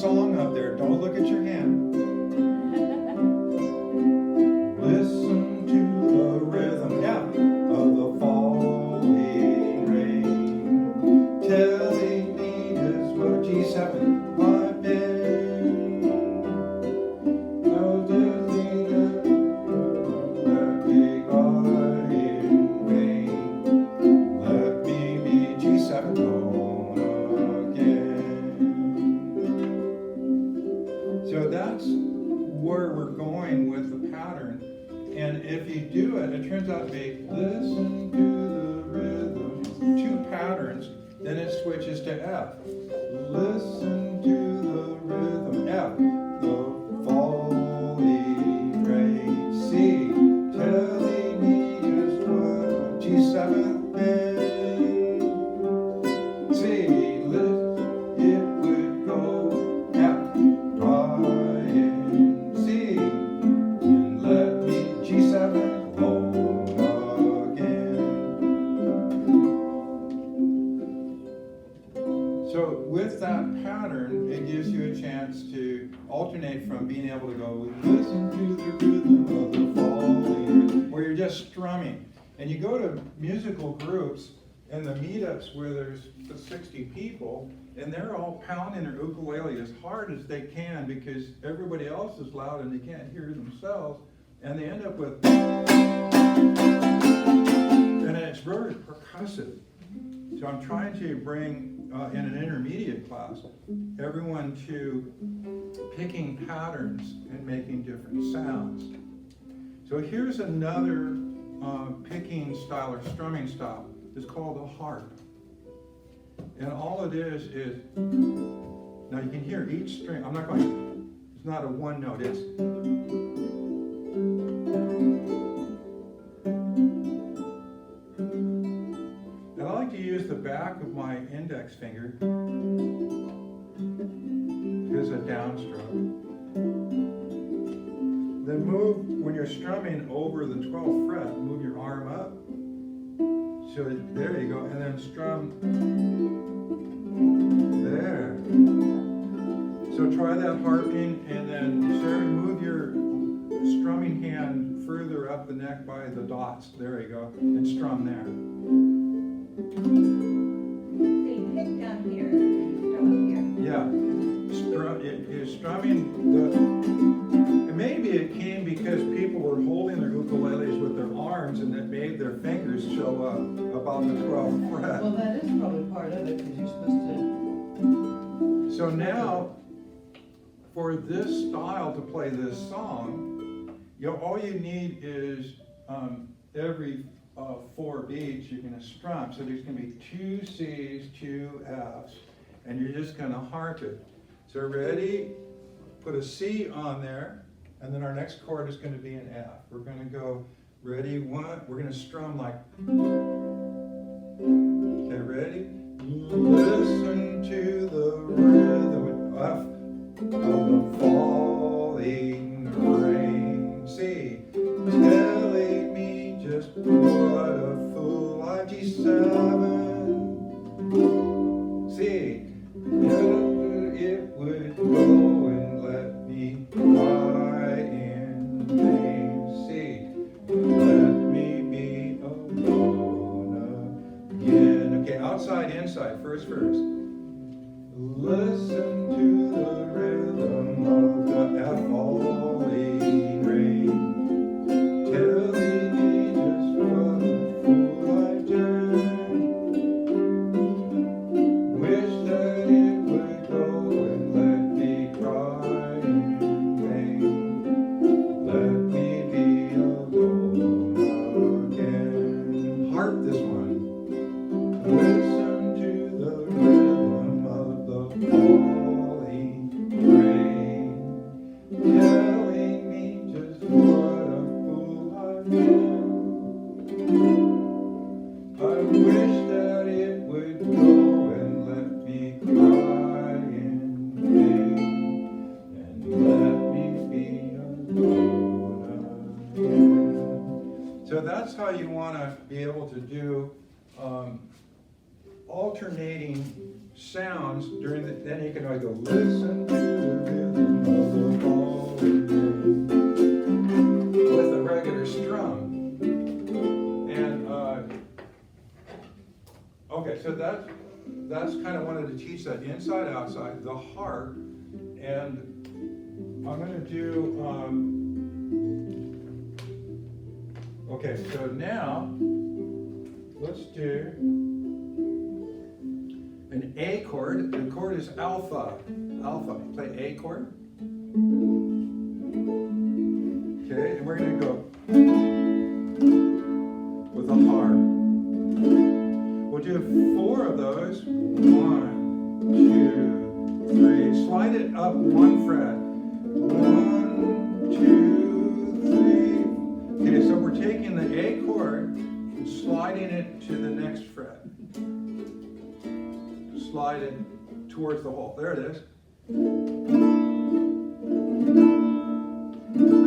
song up there. Don't look at your hand. Listen to the rhythm, yeah, of the falling rain, telling me just what G7 I've been. No dizzy that big eye in vain. Let me be G7 on again. So that's where we're going with the pattern. And if you do it, it turns out to be listen to the rhythm, 2 patterns, then it switches to F. Listen to the rhythm, F, the falling rain, C, telling me just what G7 been. C, lift, it would go, F, trying, C, and let me G7 home again. So with that pattern, it gives you a chance to alternate from being able to go listen to the rhythm of the falling, where you're just strumming. And you go to musical groups and the meetups where there's 60 people, and they're all pounding their ukulele as hard as they can because everybody else is loud and they can't hear themselves. And they end up with, and it's very percussive. So I'm trying to bring, in an intermediate class, everyone to picking patterns and making different sounds. So here's another picking style or strumming style. It's called a harp. And all it is, now you can hear each string, I'm not going, it's not a one note, it's, and I like to use the back of my index finger as a downstroke. Then move, when you're strumming over the 12th fret, move your arm up. So there you go, and then strum there. So try that harping, and then Sherry, move your strumming hand further up the neck by the dots. There you go, and strum there. They pick down here and strum up here. Yeah, you're strumming the. And maybe it came because people were holding their ukuleles with their arms, and it made their fingers show up about the 12th fret. Well, that is probably part of it, because you're supposed to. So now, for this style to play this song, all you need is every 4 beats you're going to strum. So there's going to be 2 C's, 2 F's, and you're just going to harp it. So ready? Put a C on there, and then our next chord is going to be an F. We're going to go, ready, 1, we're going to strum like, okay, ready? Listen to the rhythm of the falling rain. C, telling me just what a fool I G7. C, it would go and let me cry in vain. C, let me be alone again. Okay, outside, inside, first verse. Listen to the rhythm of the falling rain, telling me just what a fool I've done. Wish that it would go and let me cry in vain. Let me be alone again. Harp this one. Listen to the rhythm of the falling rain, telling me just what a fool I've been. I wish that it would go and let me cry in vain, and let me be alone again. So that's how you want to be able to do alternating sounds during the, then you can always go, listen to the rhythm of the falling rain, with a regular strum. And, okay, so that's kind of wanted to teach that inside, outside, the heart. And I'm gonna do, okay, so now, let's do an A chord. The chord is alpha. Alpha. Play A chord. Okay, and we're going to go with a harp. We'll do 4 of those. 1, 2, 3. Slide it up 1 fret. 1, 2, 3. Okay, so we're taking the A chord and sliding it to the next fret. Slide it towards the hole. There it is.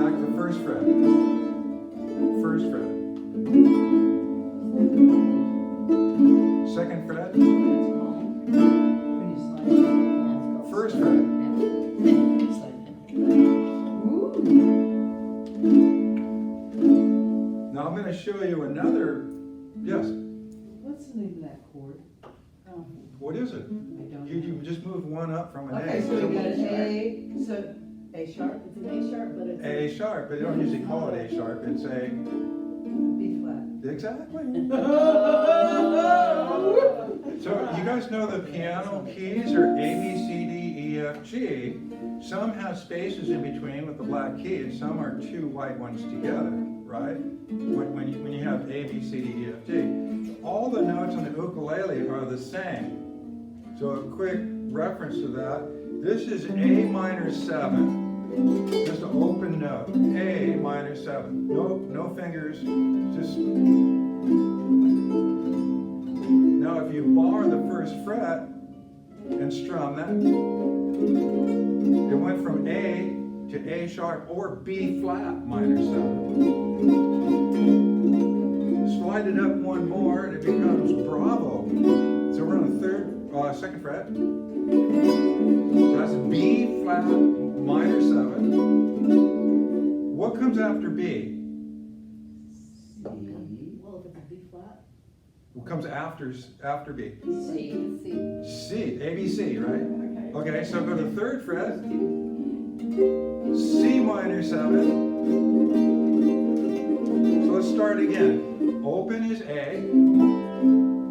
Back to the first fret. First fret. Second fret. First fret. Now I'm going to show you another. Yes. What's the name of that chord? What is it? I don't You know. just move one up from an Okay, A. so we got an A, so A sharp, It's an A sharp, but it's. A sharp, but you don't usually call it A sharp. It's a B flat. exactly. So you guys know the piano keys are A, B, C, D, E, F, G. Some have spaces in between with the black keys. Some are 2 white ones together, right? When you have A, B, C, D, E, F, G. All the notes on the ukulele are the same. So a quick reference to that. This is A minor 7. Just an open note. A minor 7. No fingers. Just. Now if you bar the first fret and strum that, it went from A to A sharp or B flat minor 7. Slide it up 1 more and it becomes bravo. So we're on the second fret. So that's B flat minor 7. What comes after B? Well, if it's a B flat. What comes after B? C. C, A, B, C, right? Okay. Okay, so go to the 3rd fret. C minor 7. So let's start again. Open is A,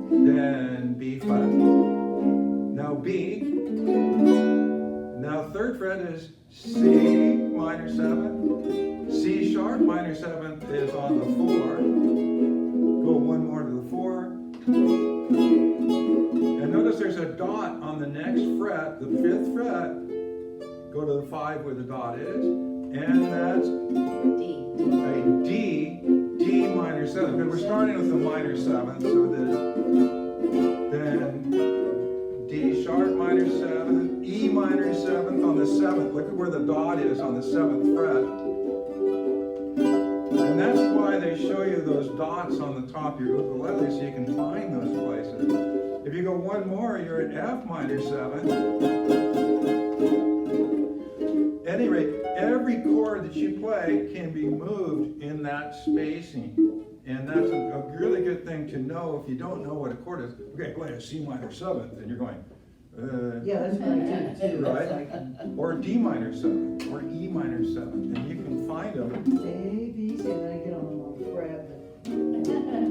then B flat, now B, now 3rd fret is C minor 7, C sharp minor 7 is on the 4, go 1 more to the 4, and notice there's a dot on the next fret, the 5th fret, go to the 5 where the dot is, and that's a D minor 7, but we're starting with the minor 7, so then D sharp minor 7, E minor 7 on the 7th, look at where the dot is on the 7th fret, and that's why they show you those dots on the top of your ukulele so you can find those places. If you go 1 more, you're at F minor 7. At any rate, every chord that you play can be moved in that spacing. And that's a really good thing to know if you don't know what a chord is. Okay, play a C minor 7th, and you're going, Yeah, that's what I do too. Right. It's like or D minor 7th, or E minor 7th, and you can find them. A, B, C, and then I get on the wrong fret.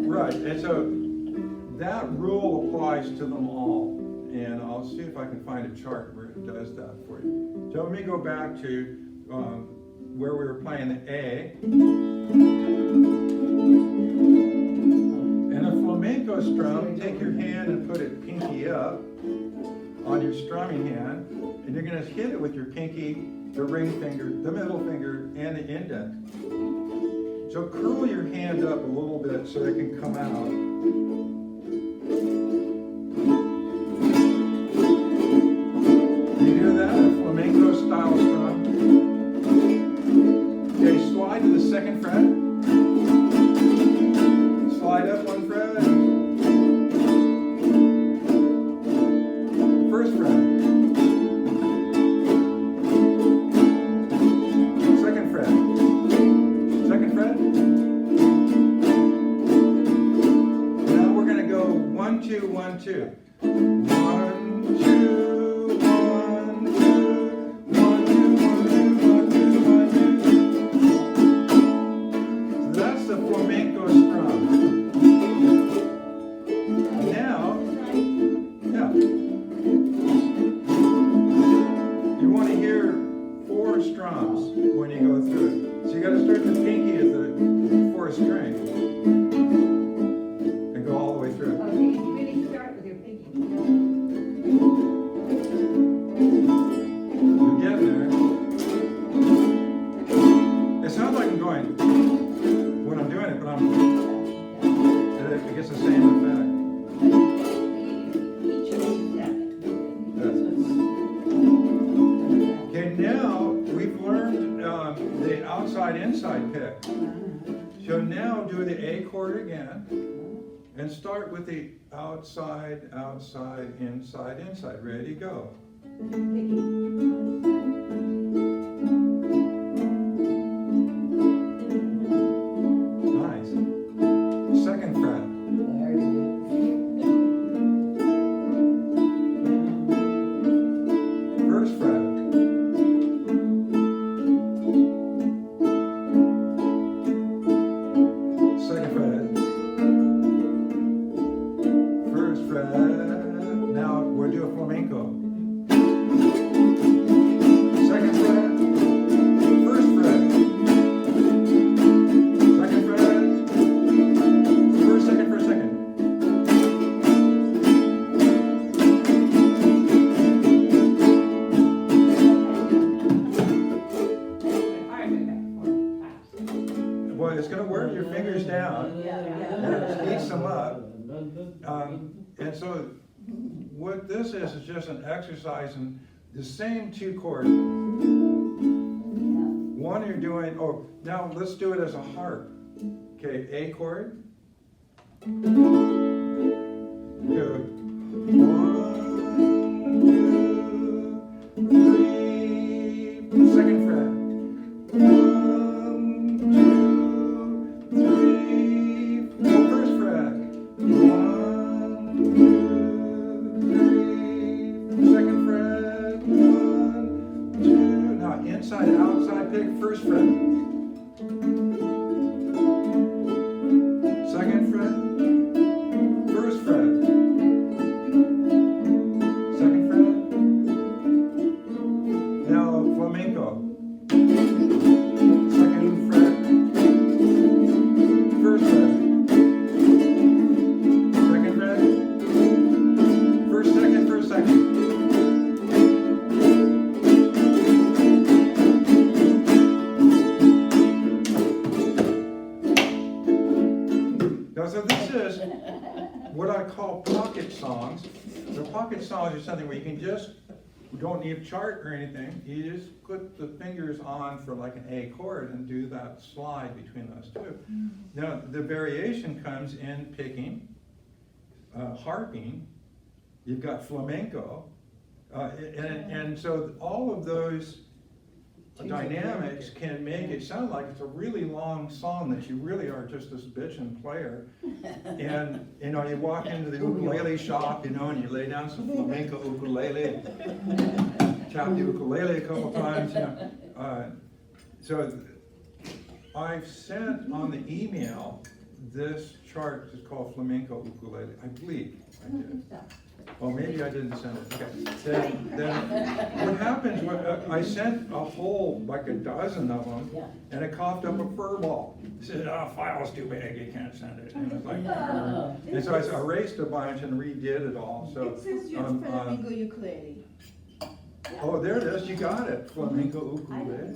Right, and so that rule applies to them all. And I'll see if I can find a chart where it does that for you. So let me go back to where we were playing the A. And a flamenco strum, take your hand and put it pinky up on your strumming hand, and you're going to hit it with your pinky, the ring finger, the middle finger, and the index. So curl your hand up a little bit so it can come out. You hear that? A flamenco style strum. Okay, slide to the 2nd fret. Slide up 1 fret. 1, 2, 1, 2. 1, 2, 1, 2, 1, 2, 1, 2, 1, 2. So that's the flamenco strum. Now, yeah. You want to hear 4 strums when you go through it. So you got to start the pinky at the 4th string and go all the way through. Okay, you really start with your pinky. You're getting there. It sounds like I'm going when I'm doing it, but it gets the same effect. Each of these steps. Okay, now we've learned the outside-inside pick. So now do the A chord again, and start with the outside, outside, inside, inside. Ready, go. Nice. 2nd fret. There's it. 1st fret. 2nd fret. 1st fret. Now we'll do a flamenco. 2nd fret. 1st fret. 2nd fret. 1st, 2nd, 1st, 2nd. Well, it's going to wear your fingers down, and it speeds them up. And so what this is just an exercise in the same 2 chords. One you're doing, oh, now let's do it as a harp. Okay, A chord. Good. 1, 2, 3. 2nd fret. 1, 2, 3. 1st fret. 1, 2, 3. 2nd fret. 1, 2. Now inside, outside pick. 1st fret. 2nd fret. 1st fret. 2nd fret. Now flamenco. 2nd fret. 1st fret. 2nd fret. 1st, 2nd, 1st, 2nd. Now, so this is what I call pocket songs. The pocket songs are something where you can just, you don't need a chart or anything. You just put the fingers on for like an A chord and do that slide between those 2. Now, the variation comes in picking, harping, you've got flamenco, and so all of those dynamics can make it sound like it's a really long song that you really are just this bitchin' player. And, you know, you walk into the ukulele shop, you know, and you lay down some flamenco ukulele, tap the ukulele a couple times, you know. So I've sent on the email this chart, it's called flamenco ukulele, I believe I did. Oh, maybe I didn't send it, okay. Then what happens, I sent a whole, like a dozen of them, and it coughed up a fur ball. It said, file's too big, you can't send it. And, it was like, and so I erased a bunch and redid it all, so. It says your flamenco ukulele. Oh, there it is, you got it, flamenco ukulele.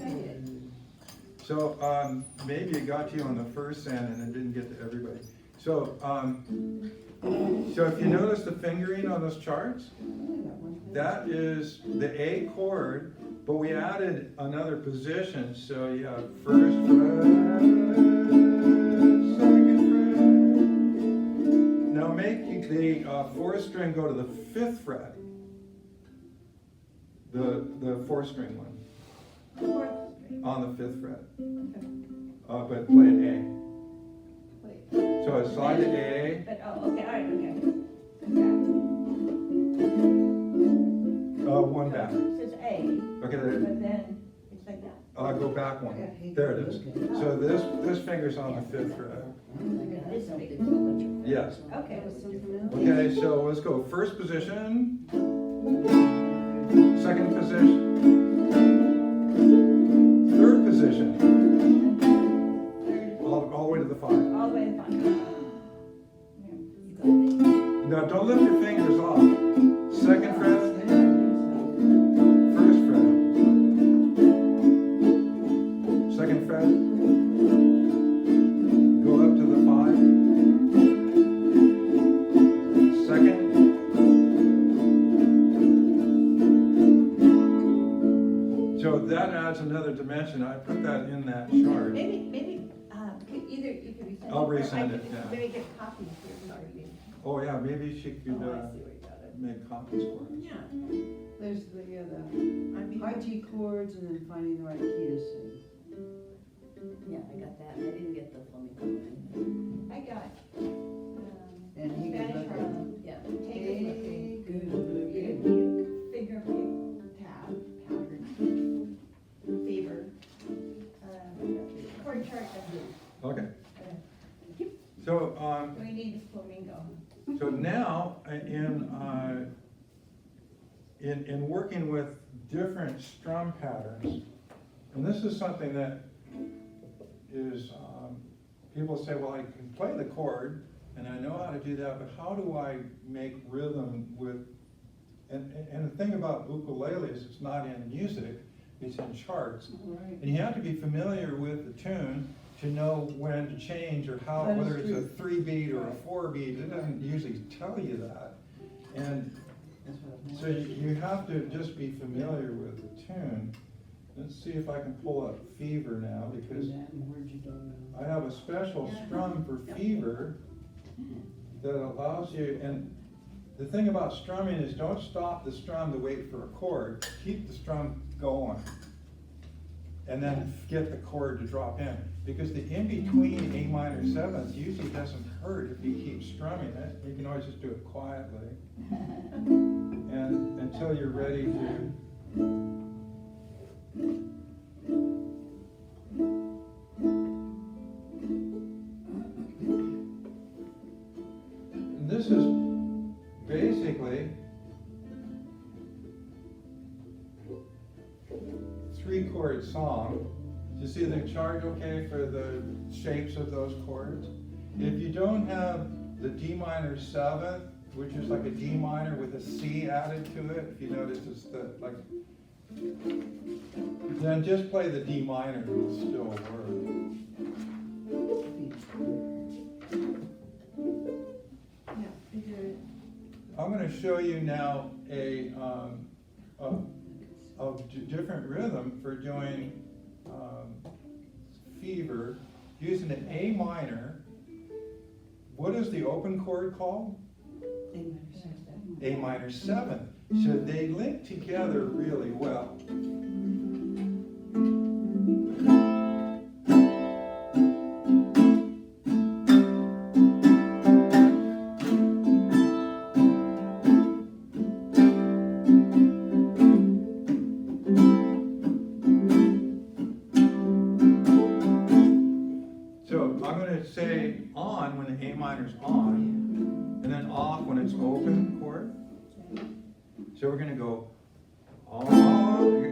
So, maybe it got to you on the first send and it didn't get to everybody. So, so if you notice the fingering on those charts, that is the A chord, but we added another position. So you have 1st fret, 2nd fret. Now make the 4th string go to the 5th fret, the 4th string one, on the 5th fret, but play an A. So I slide to A. But, oh, okay, all right, okay. Okay, but then it's like that. I'll go back one. There it is. So this finger's on the 5th fret. This big. Yes. Okay. Okay, so let's go first position, second position, third position, all the way to the 5. All the way to the bottom. Now don't lift your fingers off. Second fret, first fret, second fret, go up to the 5, second, so that adds another dimension. I put that in that chart. Maybe, either you could resend it. I'll or I resend could it, yeah. Maybe get copies here for you. Oh yeah, maybe she Oh, could I see where you got it. make copies for us. Yeah. There's the I mean, high G chords and then finding the right key to sing. Yeah, I got that. I didn't get the flamenco one. I got, And he could Spanish look at Harlem. Yeah. Take a look. Hey, good Finger looking. pick, tab, pattern, fever, chord chart, that's it. Okay. So, We need a flamingo. so now in working with different strum patterns, and this is something that is, people say, well, I can play the chord and I know how to do that, but how do I make rhythm with, and the thing about ukulele is it's not in music, it's in charts. Right. And you have to be familiar with the tune to know when to change or how, That is whether it's a true. 3-beat or a 4-beat, it doesn't usually tell you that. And That's what so you have to just be familiar with the tune. Let's see if I can pull up Fever now, because Where'd you go now? I have a special strum for Fever that allows you, and the thing about strumming is don't stop the strum to wait for a chord, keep the strum going. And then get the chord to drop in. Because the in-between A minor 7th usually doesn't hurt if you keep strumming it. You can always just do it quietly. And until you're ready to. And this is basically 3-chord song. Do you see the chart okay for the shapes of those chords? If you don't have the D minor 7th, which is like a D minor with a C added to it, if you notice it's the, like, then just play the D minor, it'll still work. yeah, figure, I'm going to show you now a different rhythm for doing Fever using an A minor. What is the open chord called? A minor 7th. So they link together really well. So I'm going to say on when the A minor's on, and then off when it's open chord. So we're going to go on.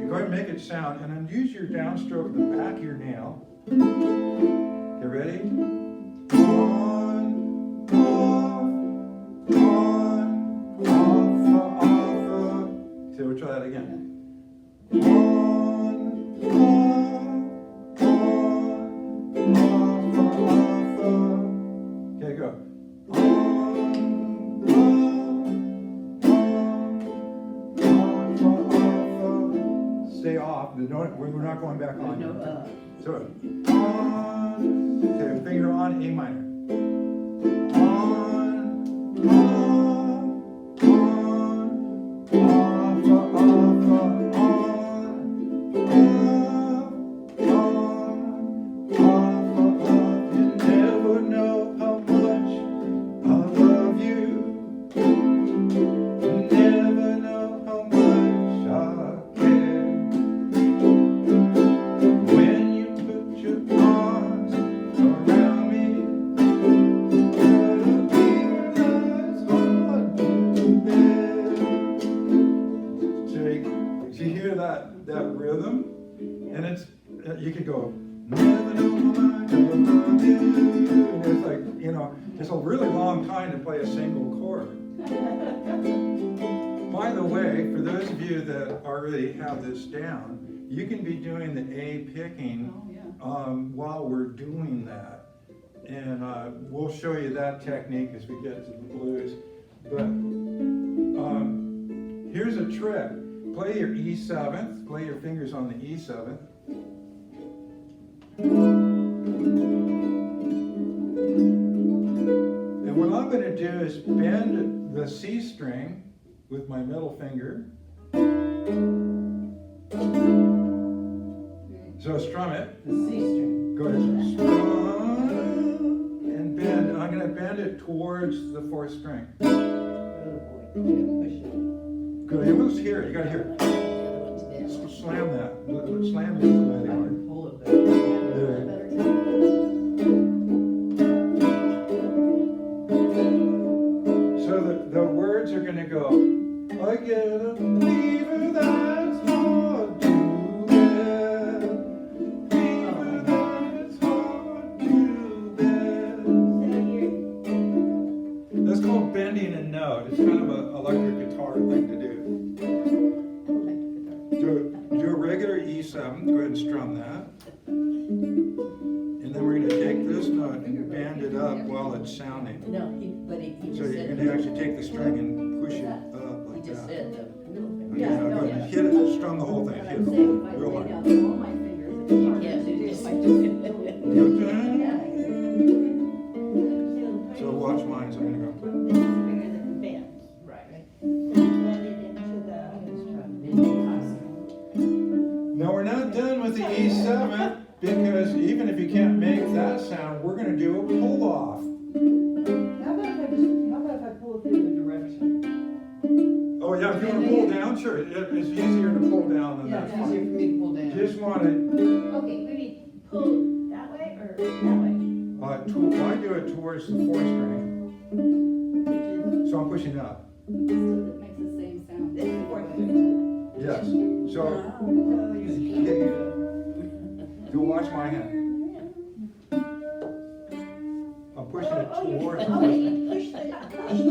Go ahead and make it sound, and then use your downstroke at the back of your nail. Okay, ready? On, off, off. So we'll try that again. Okay, go. Stay off. We're not going back on. So, okay, finger on A minor. You never know how much I love you. You never know how much I care. that rhythm, and it's, you could go, never know my mind, and it's like, you know, it's a really long time to play a single chord. By the way, for those of you that already have this down, you can be doing the A picking while we're doing that. And we'll show you that technique as we get to the blues. But here's a trick. Play your E7th, play your fingers on the E7th. And what I'm going to do is bend the C string with my middle finger. So strum it. The C string. Go ahead. Strum and bend. I'm going to bend it towards the fourth string. Oh boy. Yeah, push it. Good. You must hear it. You got to hear it. The other one's bad. Slam that. Slam the ukulele I on. can pull it back. There. So the words are going to go, I get a fever that's hard to bear. Fever that's hard to bear. That's called bending a note. It's kind of an electric guitar thing to do. Do a regular E7. Go ahead and strum that. And then we're going to take this note and bend it up while it's sounding. No, he So just you're said. going to actually take the string and push it up He like just that. said the middle finger. Okay, now go ahead and hit it, strum the whole thing, hit it real hard. You can't do this. You okay? So watch mine, so I'm going to go. Right. Now we're not done with the E7 because even if you can't make that sound, we're going to do a pull off. How about if I pull it through the direction? Oh yeah, if you want to pull down, sure. It's easier to pull down than Yeah, that. it's easier for me to pull down. Just want to, Okay, maybe pull that way or that way? I do it towards the fourth string. So I'm pushing up. Makes the same sound. This is fourth. Yes. So Oh, you figured it out. you watch my hand. I'm pushing it towards the fourth Okay, string. push the.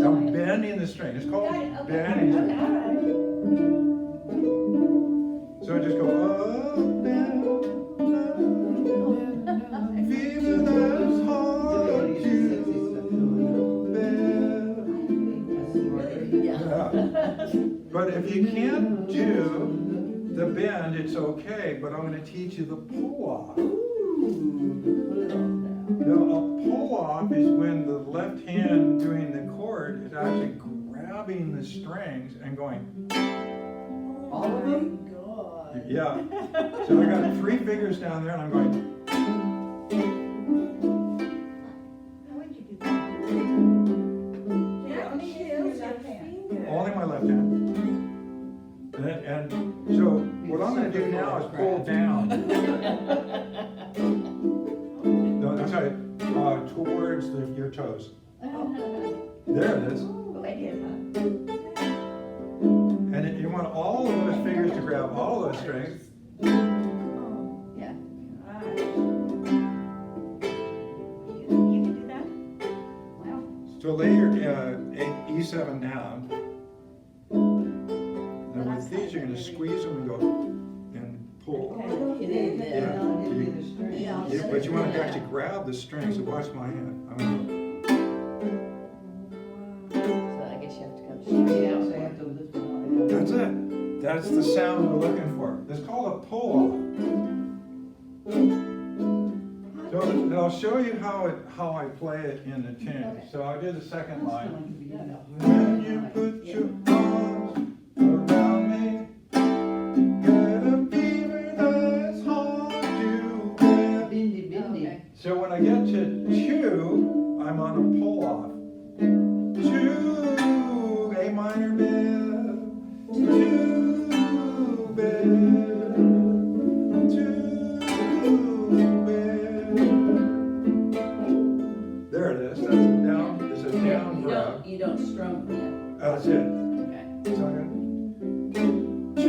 I'm bending the string. It's called Got it, okay. bending. Okay, all right. So I just go up, down, fever that's hard to bear. Yeah. Yeah. But if you can't do the bend, it's okay, but I'm going to teach you the pull-off. Now, a pull-off is when the left hand doing the chord is actually grabbing the strings and going, All of them? God. yeah. So I got 3 fingers down there and I'm going, How would you do that? Yeah, only use your left hand. only my left hand. And so what I'm going to do now is pull down. No, I'm sorry, towards your toes. There it is. Like it, huh? And you want all of those fingers to grab all those strings. Yeah. Alright. You can do that? Well, So lay your E7 down. And with these, you're going to squeeze them and go and pull. it is Yeah. there. Yeah, but you want to actually grab the string, so watch my hand. I'm gonna So I guess you have to come straight out. So I have to lift it go. up. That's it. That's the sound we're looking for. It's called a pull-off. So I'll show you how I play it in the tune. So I'll do the second line. When you put your arms around me, get a fever that's hard to bear. Bendy, bendy. Okay. So when I get to 2, I'm on a pull-off. 2, A minor bell, 2 bell, 2 bell. There it is. That's a down. It's a down grab. You don't strum from That's it. that. Okay. Second. 2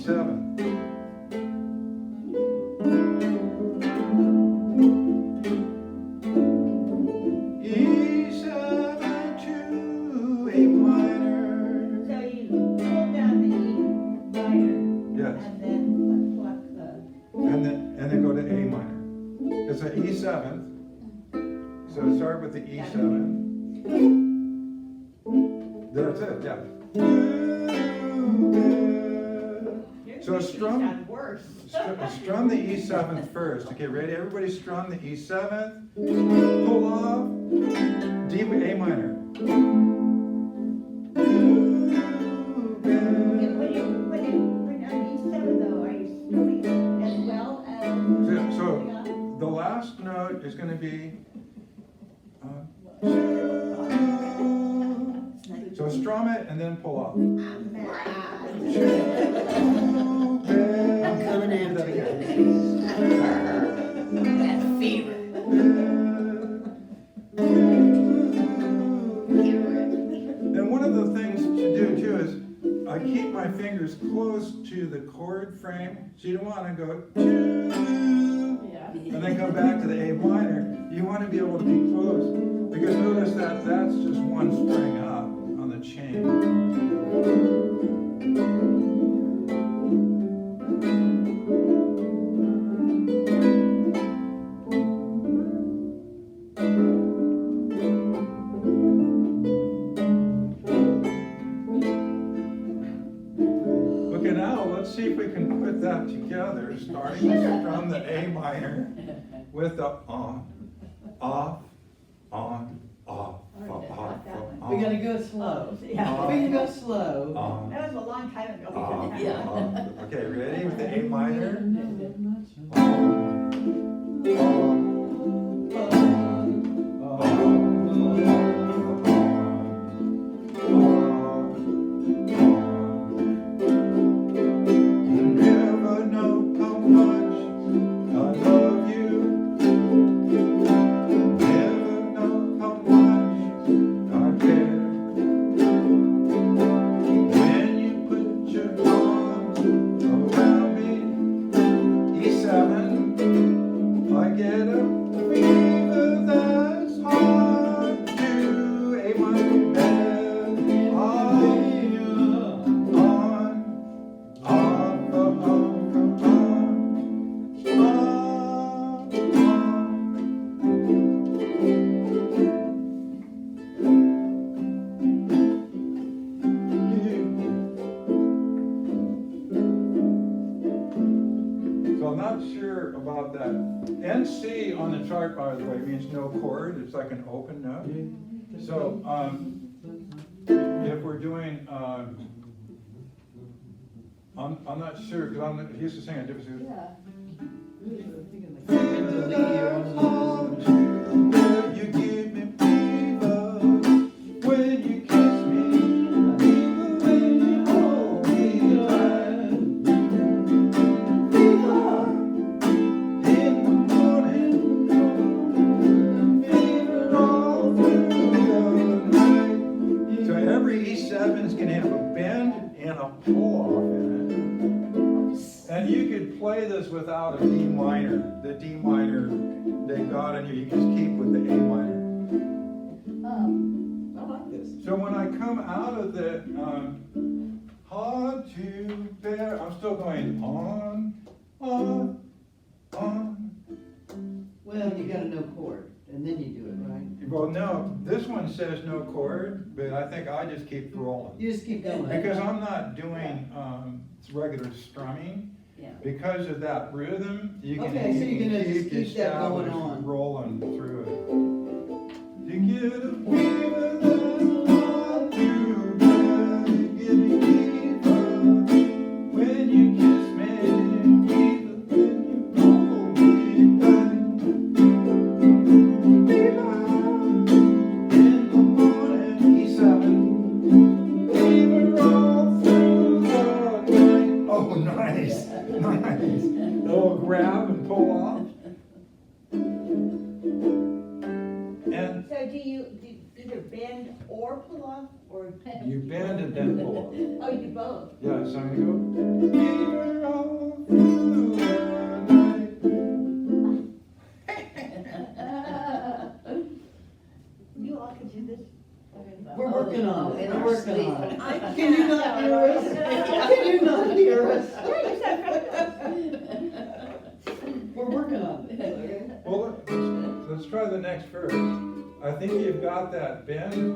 E7. E7 to A minor. So you pull down the E minor. Yes. And then pluck the, And then go to A minor. It's an E7. So start with the E7. That's it, yeah. you're So making me strum- sound worse. Strum the E7th first. Okay, ready? Everybody strum the E7th. Pull off. D A minor. And when you put on E7 though, are you strumming it as well as? So the last note is going to be. So strum it and then pull off. I'm mad. I'm coming after you. That fever. And one of the things to do too is I keep my fingers close to the chord frame. So you don't want to go to Yeah. and then come back to the A minor. You want to be able to be close because notice that that's just one string up on the chain. Okay, now let's see if we can put that together, starting from the A minor with the on, off, on, off, off, We gotta on, go slow. Yeah. We can go slow. on, That was a long time ago. on, Yeah. on. Okay, ready with the A minor? On, You never know how much I love you. Never know how much I care. When you put your arms around me, E7, I get a fever that's hard to A minor bend. So I'm not sure about that. NC on the chart, by the way, means no chord. It's like an open note. So if we're doing, I'm not sure because I'm used to singing a different. Yeah. You give me fever when you kiss me, fever when you hold me tight. Fever in the morning, fever all through the night. So every E7 is going to have a bend and a pull-off in it. And you could play this without a D minor. The D minor they got in here, you can just keep with the A minor. I like this. So when I come out of the hard to bear, I'm still going on. Well, you gotta know chord, and then you do it, right? Well, no, this one says no chord, but I think I just keep rolling. You just keep going. Because I'm not doing regular strumming. Yeah. Because of that rhythm, you can, Okay, so you're gonna keep just keep that going established on. rolling through it. You get a fever that's hard to bear. You give me fever when you kiss me, fever when you hold me tight. Fever in the morning, E7. Fever all through the night. Oh, nice. Nice. A little grab and pull off. And So do you either bend or pull off, or, you bend and then pull off. oh, you do both? Yeah, so I'm gonna go. next verse. I think you've got that, Ben.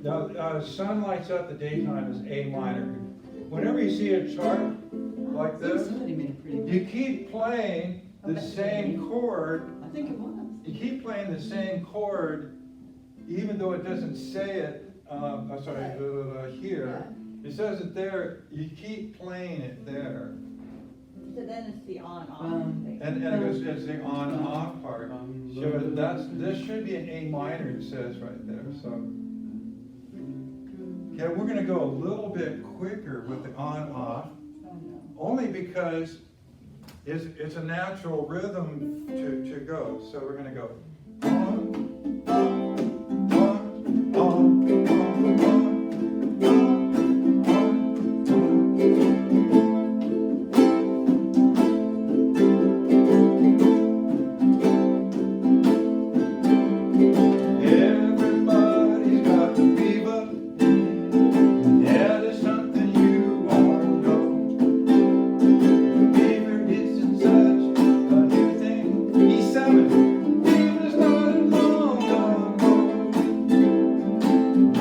Now, sun lights up the daytime is A minor. Whenever you see a chart like I think this, somebody made it pretty. you keep playing the same chord. I think it was. You keep playing the same chord, even though it doesn't say it. Here. It says it there. You keep playing it there, So then it's the on-off thing. and it goes. It's the on-off part. So this should be an A minor. It says right there. So. Okay, we're going to go a little bit quicker with the on-off, only because it's a natural rhythm to go. So we're going to go on, on, on, on, on, on. Everybody's got the fever. Yeah, there's something you ought to know. Fever isn't such a new thing. E7. Fever started long ago.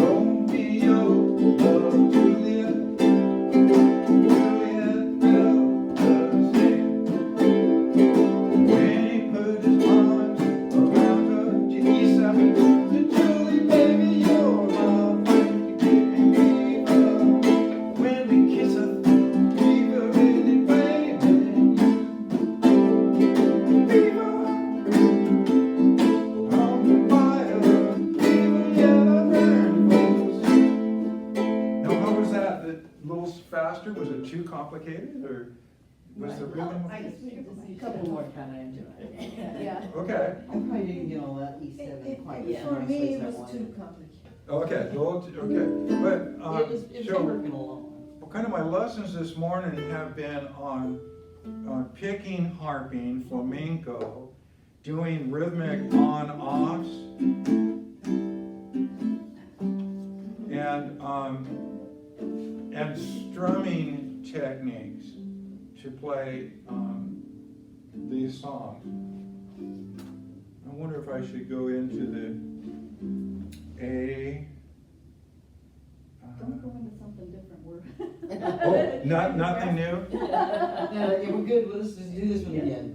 Romeo loved Juliet. Juliet felt the same. When he put his arms around her, E7. To Julie, baby, you're my friend. You give me fever. When we kiss her, fever really flaming. Fever on fire. Fever, yeah, I burn folks. Now, how was that? A little faster? Was it too complicated, or was the rhythm? I just need A couple more times. Yeah. Okay. I probably didn't get all that E7 quite as For nicely me, as it I was wanted. too complicated. Okay, well, okay, but, It was so, working along. well, kind of my lessons this morning have been on picking, harping, flamenco, doing rhythmic on-offs, and strumming techniques to play, these songs. I wonder if I should go into the A. Don't go into something different, we're. Oh, nothing new? Yeah, we're good, let's just do this one again.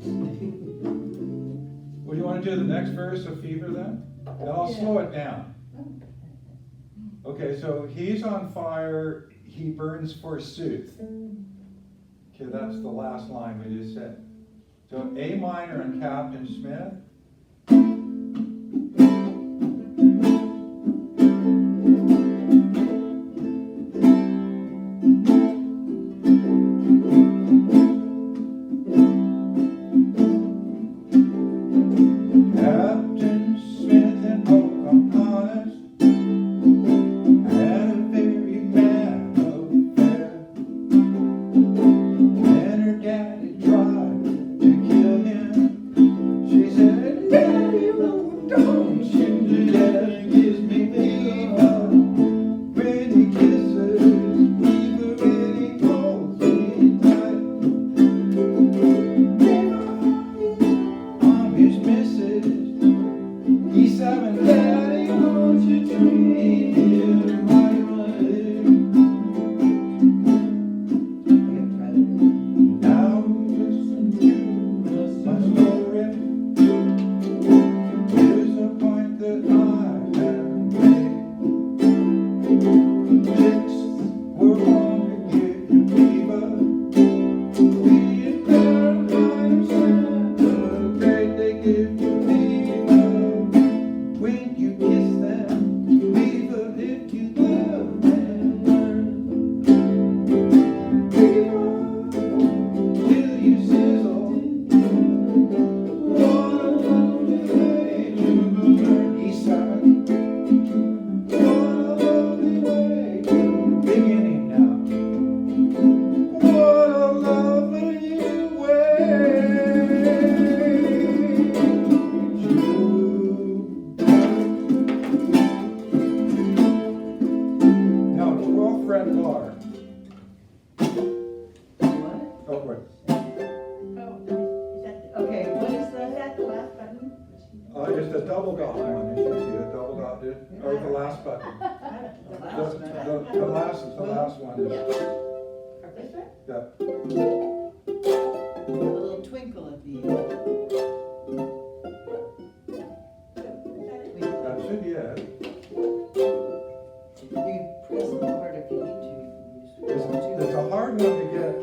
Well, you want to do the next verse of Fever then? And I'll slow it down. Okay, so he's on fire, he burns forsooth. Okay, that's the last line we just said. So A minor and Captain Smith. Captain Smith and Pocahontas had a very bad affair. When her daddy tried to kill him, she said, double dot one, did you see it, double dot did, or the last button? The last one is, This one? yeah, A little twinkle at the end. that should be it. You can press the part if you need to. It's a hard one to get.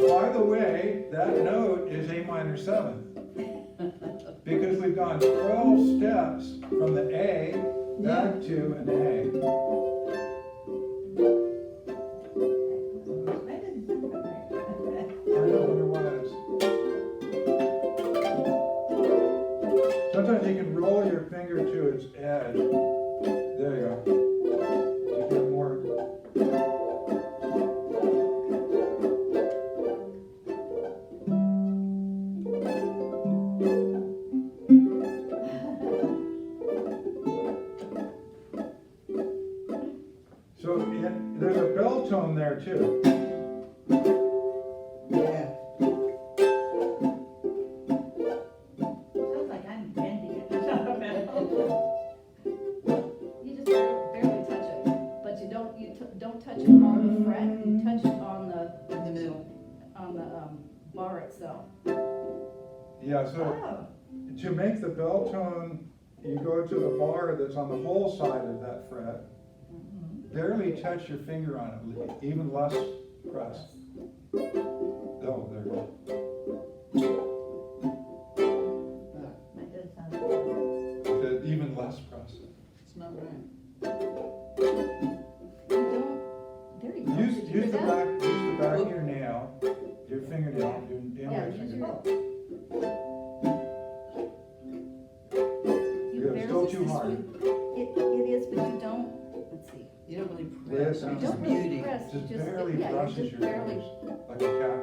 By the way, that note is A minor 7th. Because we've gone 12 steps from the A back to an A. That doesn't sound right. I wonder why it's. Sometimes you can roll your finger to its edge. There you go. To get more. So there's a bell tone there too. Yeah. Sounds like I'm bending it. You just barely touch it, but you don't touch it on the fret, you touch it on In the middle. the bar itself. Yeah, so Oh, to make the bell tone, you go to the bar that's on the whole side of that fret. Barely touch your finger on it, even less press. Oh, there you go. that does sound Even less press. It's not right. There you go. Use Did you hear the that? back of your nail, your fingernail, your Yeah, index use finger. your. Yeah, it's still too hard. It is, but you don't, let's see. You don't really Yes, press, you you're You just don't really muting. press, you Just just, barely yeah, brushes you're your just barely fingers, like a cat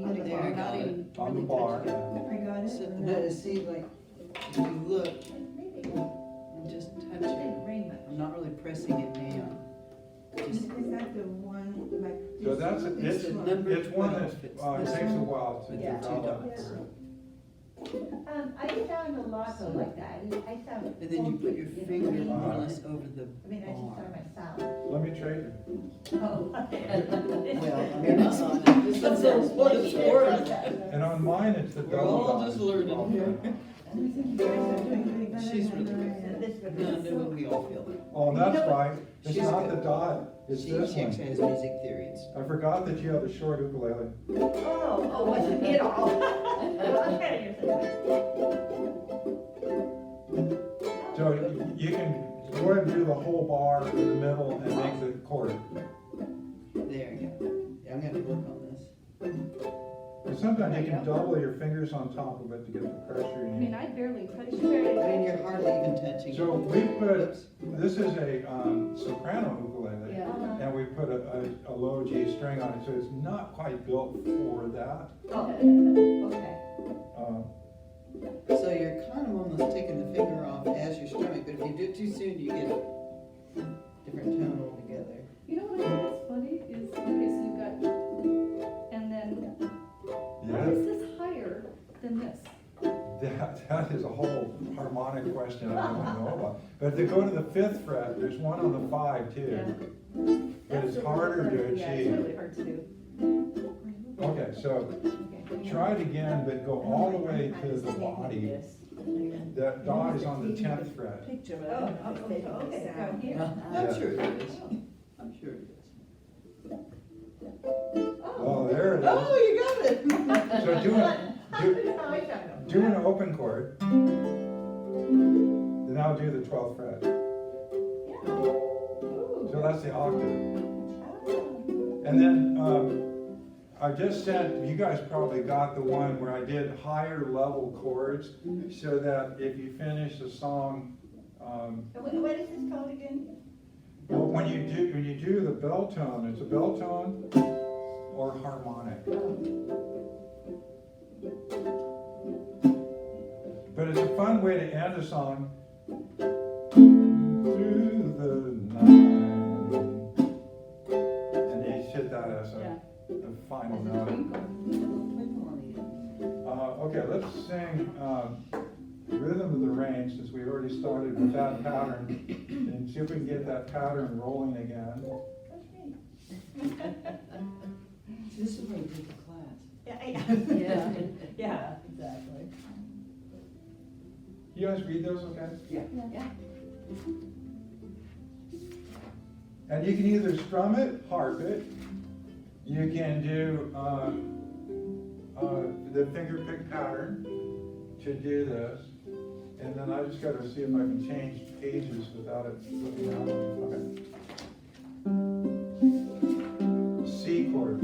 muting There, it, I not got even on the really bar. touching it. I got it. So, see, like, if you look, I'm just touching. I'm not really pressing it down. Just, Is that the one, like? So that's, It's it's, the number it's one 12. that, It's it this takes a one while to with the Yeah. two develop. dots. I sound a lot though like that. I sound. And then you put your finger more or less over the I mean, I just bar. sound myself. Let me trade you. Oh. Well, I mean, that's on it. That's what it's worth. And on mine, it's the We're double all dot. just learning here. She's really This No, one. no, we all feel it. Oh, that's right. It's She's not good. the dot, it's She this actually one. has music theories. I forgot that you have a short ukulele. Oh, wasn't it all? Okay, So you can go ahead and do the whole bar in the middle and make the chord. There you go. Yeah, I'm gonna have to work on this. And sometimes you can double your fingers on top of it to get the pressure I you mean, need. I barely touch I it. mean, you're hardly even touching. So we put, Oops. this is a soprano ukulele. Yeah. And we put a low G string on it, so it's not quite built for that. Okay. Uh, So you're kind of almost taking the finger off as you're strumming, but if you do it too soon, you get a different tone altogether. You know what I think is funny is, okay, so you've got, and then, why Yeah, is this higher than this? that is a whole harmonic question I don't know about. But to go to the 5th fret, there's one on the 5 too. But it's harder to Yeah, it's achieve. really hard to do. Okay, so try it again, but go all the way to the body. That dot is on the 10th fret. Oh, okay, down here. I'm sure it is. I'm sure it is. Oh, there it is. Oh, you got it! So do an open chord. Then I'll do the 12th fret. So that's the octave. And then I just sent, you guys probably got the one where I did higher level chords so that if you finish the song, What is this called again? well, when you do the bell tone, it's a bell tone or harmonic. But it's a fun way to end a song. Through the night. And you hit that as Yeah. the final There's a note. twinkle on the end. Okay, let's sing Rhythm of the Rain, since we already started with that pattern, and see if we can get that pattern rolling again. This is where you take the class. Yeah, Yeah. Yeah. Exactly. You guys read those, okay? Yeah. Yeah. And you can either strum it, harp it, you can do the finger pick pattern to do this, and then I just gotta see if I can change pages without it looking out on me. Okay. C chord.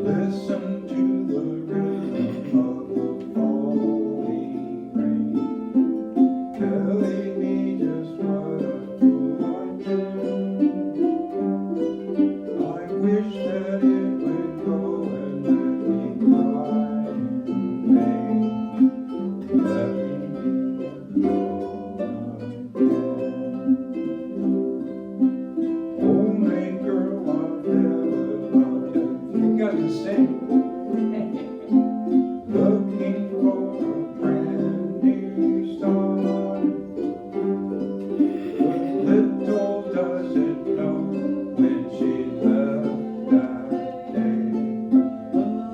Listen to the rhythm of the falling rain, telling me just what a fool I've been. I wish that it would go and let me cry in vain. Let me be alone again. Only girl I've ever loved. You guys can sing. Looking for a brand new start, but little does it know when she left that day.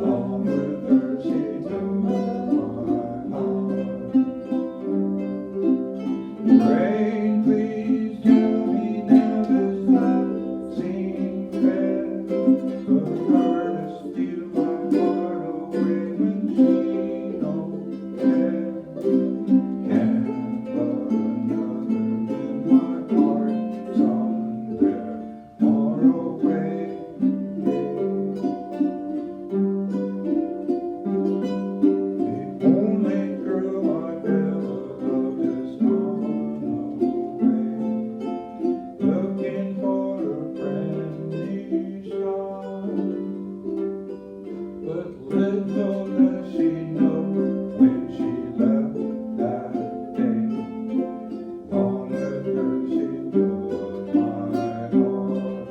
Long with her she took my heart. Rain, please tell me now, does that seem fair? But hard to steal my heart away when she don't care. Can't love another in my heart somewhere far away. The only girl I've ever loved has gone away, looking for a brand new start. But little does she know when she left that day. Long with her she took my heart.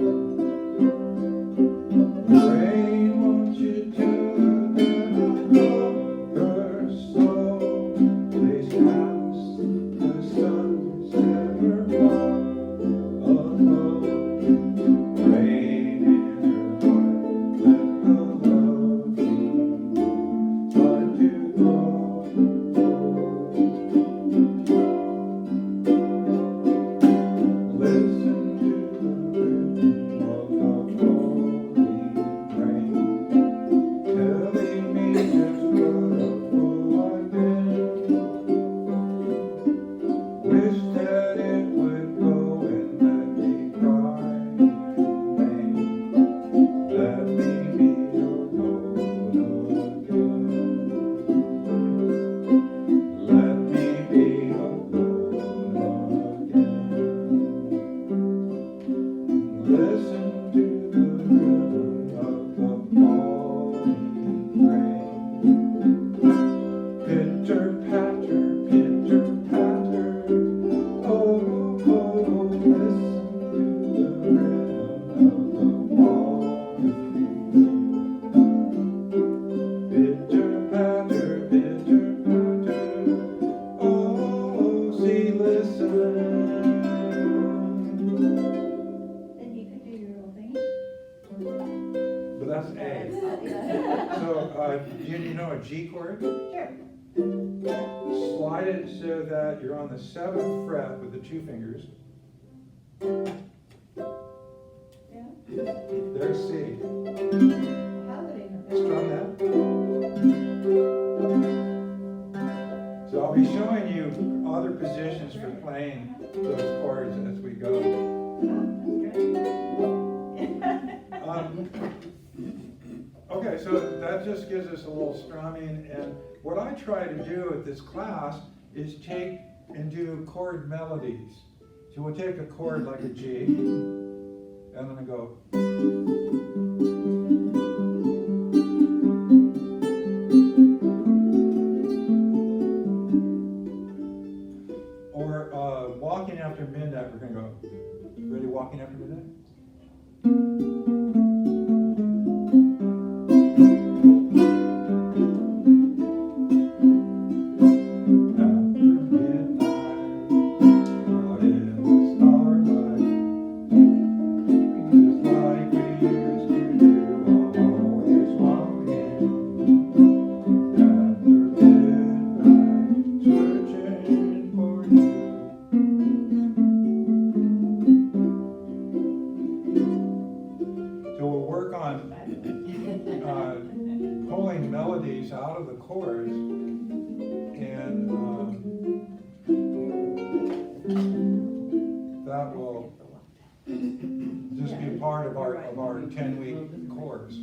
Rain, won't you tell her that I love her so? Please ask the sun is ever far above. Rain in her heart, let the love start to grow. Listen to the rhythm of the falling rain, telling me just what a fool I've been. Wish that it would go and let me cry in vain. Let me be alone again. Let me be alone again. Listen to the rhythm of the falling rain. Pitter patter, oh, oh, listen to the rhythm of the falling rain. Pitter patter, oh, see, listen. Then you could do your little thing. But that's A. Yeah. So, you know a G chord? Sure. Slide it so that you're on the 7th fret with the 2 fingers. Yeah. There's C. How would I know? Strum that. So I'll be showing you other positions for playing those chords as we go. Okay, so that just gives us a little strumming, and what I try to do with this class is take and do chord melodies. So we'll take a chord like a G, and then I go. Or walking after midnight, we're gonna go. Ready, walking after midnight? that will just be part of our 10-week course.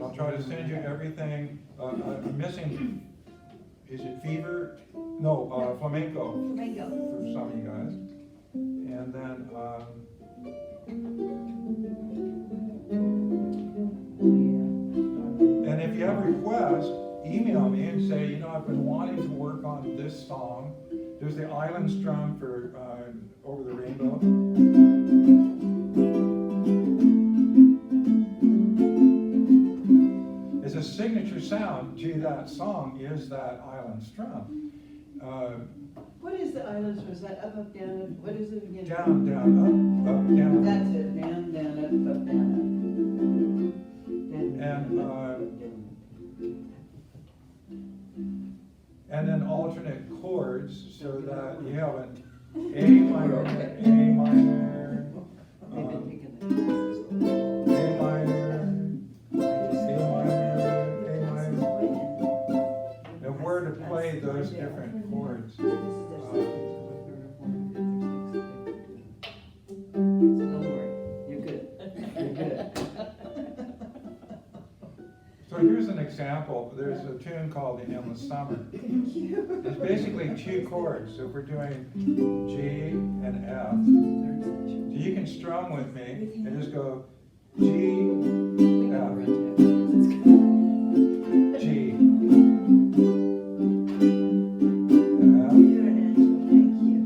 I'll try to send you everything. I'm missing, is it fever? No, flamenco Mango. for some of you guys. And then, and if you have requests, email me and say, you know, I've been wanting to work on this song. There's the island strum for Over the Rainbow. It's a signature sound to that song is that island strum. What is the island strum? Is that up, up, down, up? What is it again? Down, down, up, up, down. That's it, down, down, up, up, down, up. And then alternate chords so that you have an A minor, A minor, They've been picking A minor, A minor, and where to play those different chords. So don't worry, you're good. You're good. So here's an example. There's a tune called The Endless Summer. It's basically two chords. So if we're doing G and F, so you can strum with me and just go G, F, G, F. You're an angel, thank you.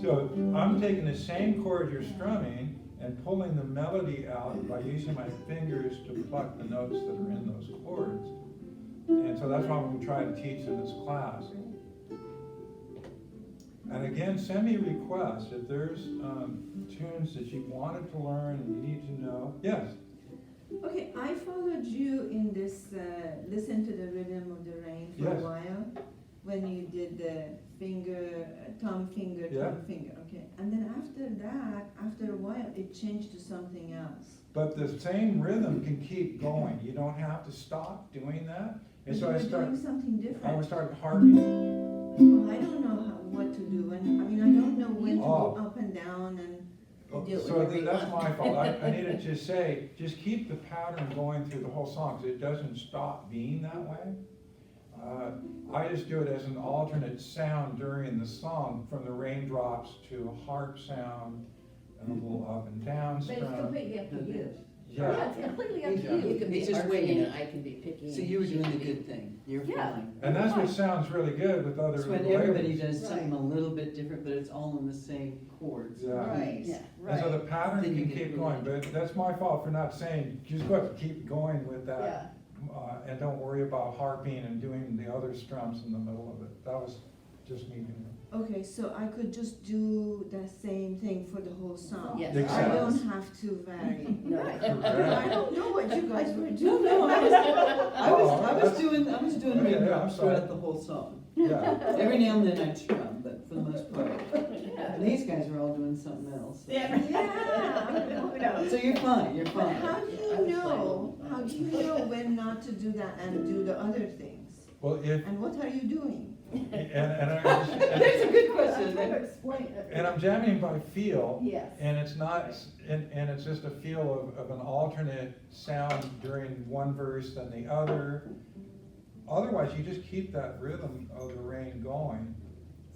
So I'm taking the same chord you're strumming and pulling the melody out by using my fingers to pluck the notes that are in those chords. And so that's what I'm going to try to teach in this class. And again, send me requests if there's tunes that you wanted to learn and you need to know. Yes. Okay, I followed you in this, listen to the rhythm of the rain for Yes. a while, when you did the finger, thumb finger, Yeah. thumb finger, okay. And then after that, after a while, it changed to something else. But the same rhythm can keep going. You don't have to stop doing that. And so You I were doing something would different. start harping. Well, I don't know what to do, and, I mean, I don't know when to Oh. go up and down and, Do it So whenever you that's want. my fault. I needed to say, just keep the pattern going through the whole song, so it doesn't stop being that way. I just do it as an alternate sound during the song, from the raindrops to a harp sound and a little up and down But it's strum. completely up to you. Yeah, Yeah, it's completely up to Yeah. You you. can be He's just harping winging and it. I can be picking. So you were and doing she the can be- good thing. You're Yeah. fine. and that's what sounds really good with other It's when everybody ukuleleles. does something a little bit different, but it's all in the same chords. Yeah. right, Yeah. And so right. the pattern Then you can get keep really- going, but that's my fault for not saying, just go ahead, keep going with Yeah. that. And don't worry about harping and doing the other strums in the middle of it. That was just me doing it. Okay, so I could just do the same thing for the whole song? Yes. I Exactly. don't have to vary. No. I Correct. don't know what you guys were No, doing. no, I was doing Okay, yeah, I'm raindrops sorry. throughout the whole song. Yeah. Every now and then I'd strum, but for the most part. And these guys were all doing something else. Yeah, who knows? So you're fine, you're But fine. how do you know when not to do that and do the other things? Well, if, And what are you doing? There's a good question. Try to explain it. and I'm jamming by feel, Yes. and it's not, and it's just a feel of an alternate sound during one verse than the other. Otherwise, you just keep that rhythm of the rain going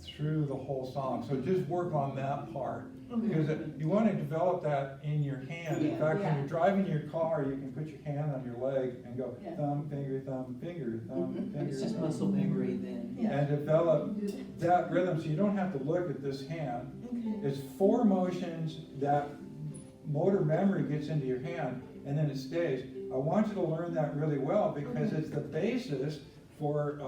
through the whole song. So just work on that part. Because you want to develop that in your hand. In Yeah. fact, when Yeah. you're driving your car, you can put your hand on your leg and go Yeah. thumb, finger, thumb, finger, thumb, finger. It's just thumb, muscle memory then. and develop that rhythm, so you don't have to look at this hand. Okay. It's 4 motions that motor memory gets into your hand, and then it stays. I want you to learn that really well, because it's the basis for,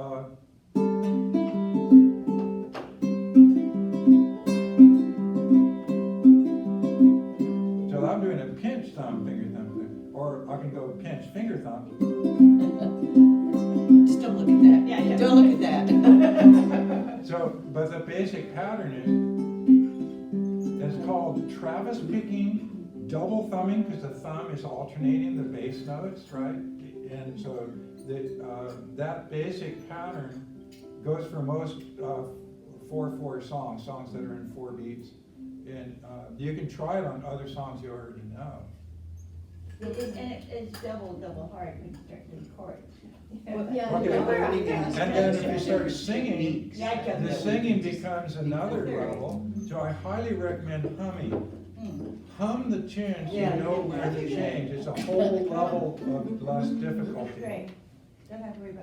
so I'm doing a pinch thumb, finger, or I can go pinch finger thumb. Just don't look at that. Yeah, yeah. Don't look at that. So, but the basic pattern is called Travis picking, double thumbing, because the thumb is alternating the bass notes, right? And so that basic pattern goes for most 4/4 songs that are in 4 beats. And you can try it on other songs you already know. It's double hard when you start doing chords. Yeah. Okay, Yeah. and then if you start singing, Yeah, I can. the singing becomes another level. So I highly recommend humming. Hum the tunes, you Yeah. know where to change. It's a whole level of less difficulty. Great. Don't have to worry about